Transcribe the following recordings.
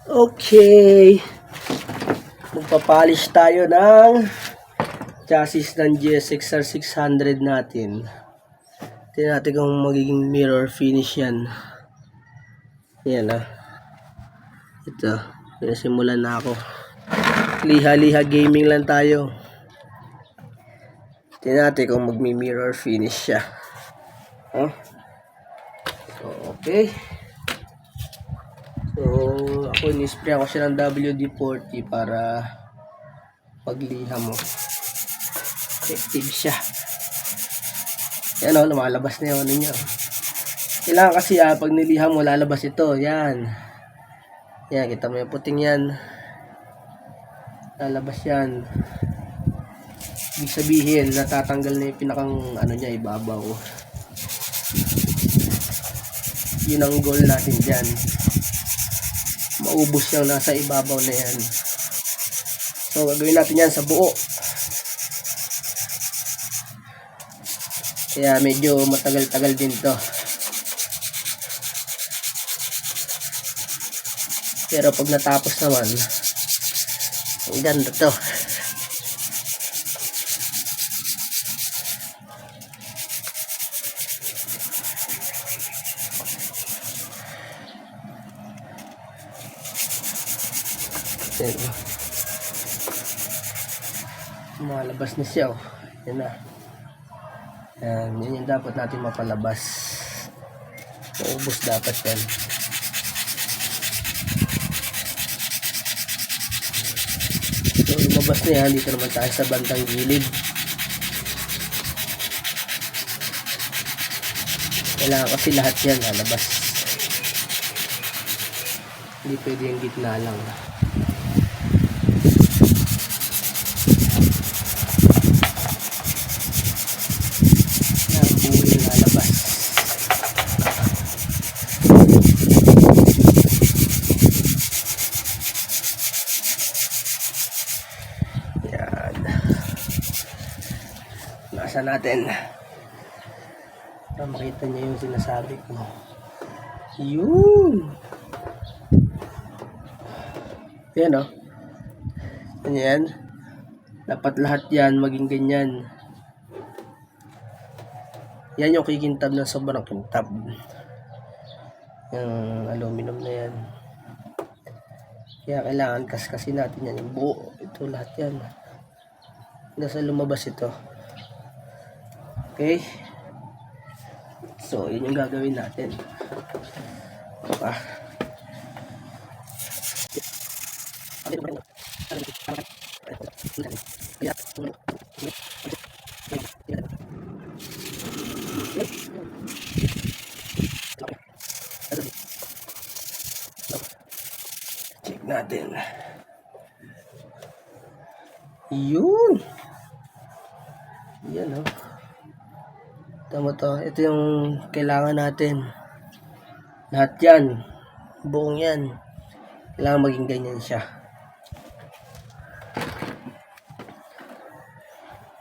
Okay. Magpapolish tayo ng chassis ng GSX-R 600 natin. Tingnan natin kung magiging mirror finish yan. Yan Ito. Simulan na ako. Liha-liha gaming lang tayo. Tingnan natin kung magmi-mirror finish siya. So, okay. So, ako in-spray ako siya ng WD-40 para pagliha mo. Effective siya. Yan lumalabas na yung niya. Kailangan kasi pag niliha mo, lalabas ito. Yan. Yan, kita mo yung puting yan. Lalabas yan. Ibig sabihin, natatanggal na yung pinakang niya, ibabaw. Yun ang goal natin dyan. Maubos yung nasa ibabaw na yan. So, gagawin natin yan sa buo. Kaya medyo matagal-tagal din to. Pero pag natapos naman, ang ganda to. Malabas na siya. Yan na. Yan yung dapat natin mapalabas. Maubos dapat yan. So lumabas na yan. Dito naman tayo sa bandang gilid. Kailangan kasi lahat yan lalabas. Hindi pwede yung gitna lang. Nasa natin para makita niyo yung sinasabi ko. Yun. Yan yan. Dapat lahat yan maging ganyan. Yan yung kikintab na sobrang kintab. Yung aluminum na yan. Kaya kailangan kaskasin natin yan. Yung buo. Ito lahat yan. Nasa lumabas ito. Okay. So, yun yung gagawin natin. Check natin. Yun. Yan tama to. Ito yung kailangan natin. Lahat yan. Buong yan. Kailangan maging ganyan siya.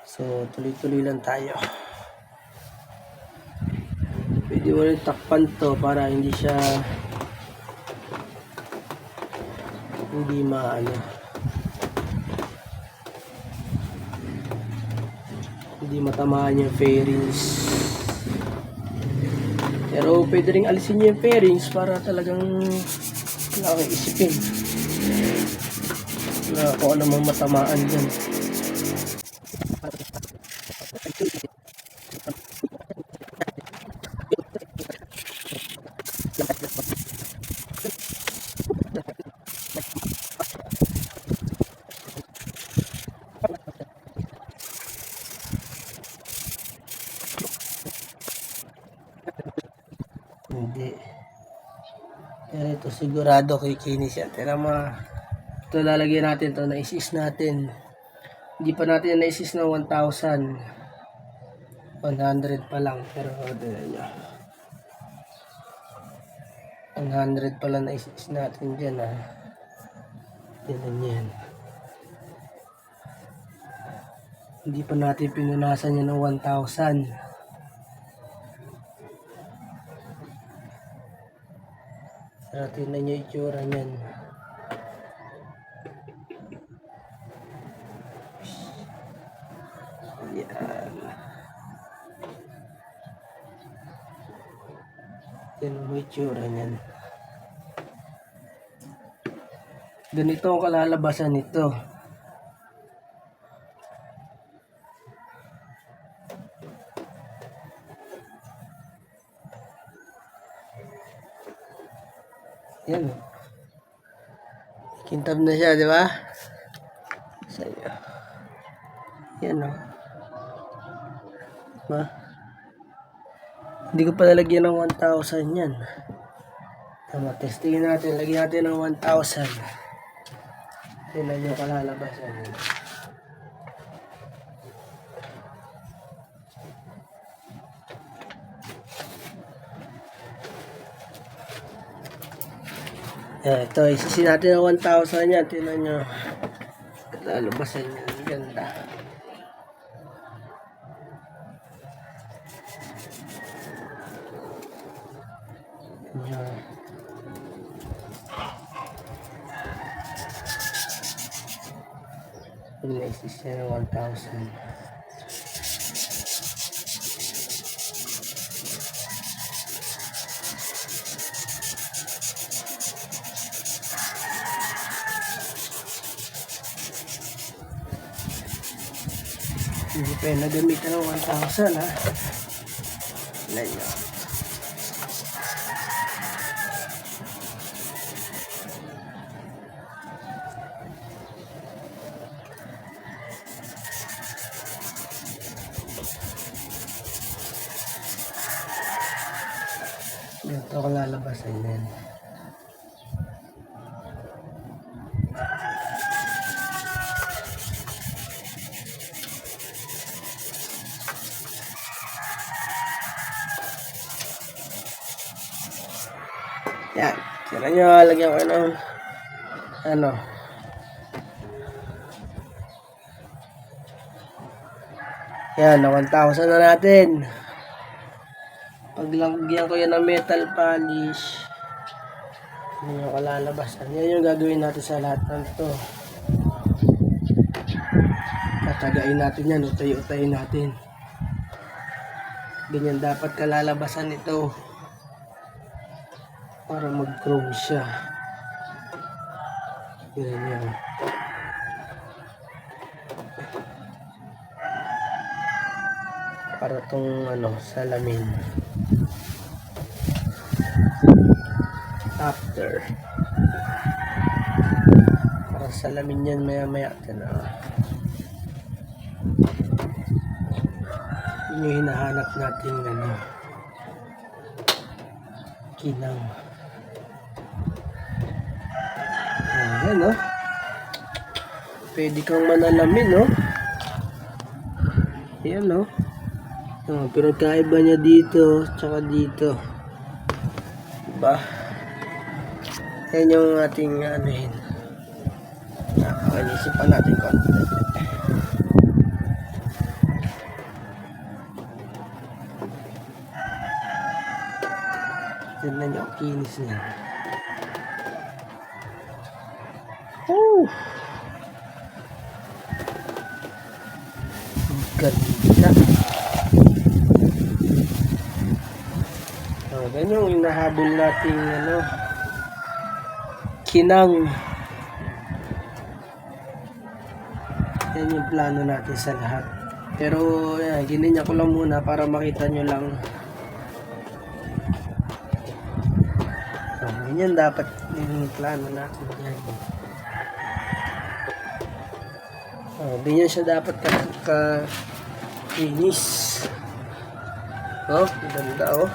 So, tuloy-tuloy lang tayo. Pwede mo rin takpan to para hindi siya hindi hindi matamaan yung fairings. Pero pwede rin alisin yung fairings para talagang kailangan isipin na kung ano mang matamaan dyan. Hindi. Pero ito sigurado kikinis yan. Tira ito lalagyan natin to, na-isis natin. Hindi pa natin na-isis na 1,000. 100 pa lang. Pero tignan nyo. 100 pa lang na-isis natin dyan Tignan yan. Hindi pa natin pinunasan yan ng 1,000. Pero tingnan nyo yung itsura nyan. itsura niyan. Ganito ang kalalabasan nito. Yan. Kintab na siya, di ba? Sa'yo. Yan o. Diba? Hindi ko pa nalagyan ng 1,000 yan. Tama, testingin natin. Lagyan natin ng 1,000. Tingnan nyo kalalabasan yan. Ito, isisin natin ang 1,000 yan. Tingnan nyo. Kalalabasan yan. Ganda. Yan. Isis yan ang 1,000. Hindi pa yung nagamitan ng 1,000 ha. Tignan nyo. Ganito ko lalabasan yan. Yan. Tira nyo, lagyan ko ng ano. Yan, na 1,000 na natin. Paglagyan ko yan ng metal polish, yan yung kalalabasan. Yan yung gagawin natin sa lahat ng ito. Tatagain natin yan, utay-utayin natin. Ganyan dapat kalalabasan ito para mag-chrome siya. Ganyan. Para tong ano, salamin. After. Para salamin yan maya-maya. Yun yung hinahanap natin ano. Kinang. Ayan o. Pwede kang manalamin o. Ayan o. Pero kaiba niya dito tsaka dito. Diba? Yan yung ating ano yun. Nakakalisip pa natin konti. Tignan nyo ang kinis niya. Oh! Ang ganda. Yan yung inahabol nating ano, kinang. Yan yung plano natin sa lahat. Pero yan, gininya ko lang muna para makita nyo lang. So, ganyan dapat yung plano natin. Yan. Ganyan siya dapat ka-kinis. Oh, ganda oh.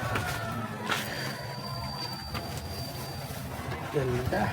Ganda.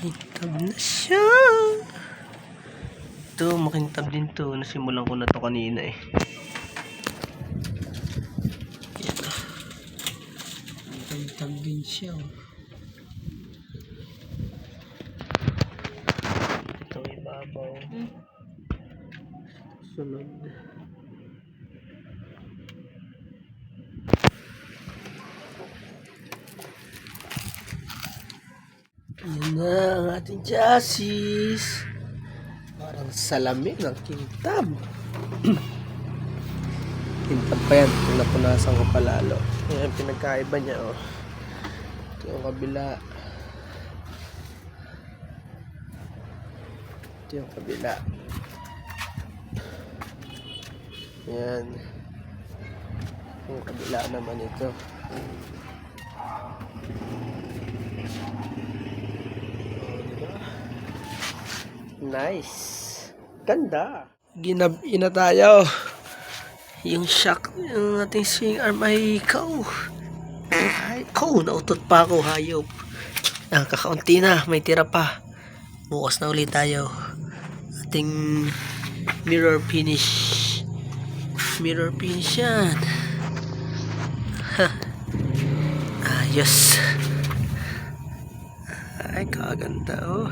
Makintab na siya. Ito, makintab din to. Nasimulan ko na to kanina eh. Ito. Makintab din siya. Ito ibabaw. Sunod. Yan na ang ating chassis. Parang salamin ng kintab. Kintab pa yan. Kung napunasan ko palalo. Yan pinagkaiba niya oh. Ito yung kabila. Ito yung kabila. Yan. Yung kabila naman ito. Nice. Ganda. Ginabi na tayo. Yung shock yung ating swing arm ay ikaw. Nautot pa ako, hayop. Kakaunti na, may tira pa. Bukas na ulit tayo. Ating mirror finish. Mirror finish yan. Ayos. Ay, kaganda oh.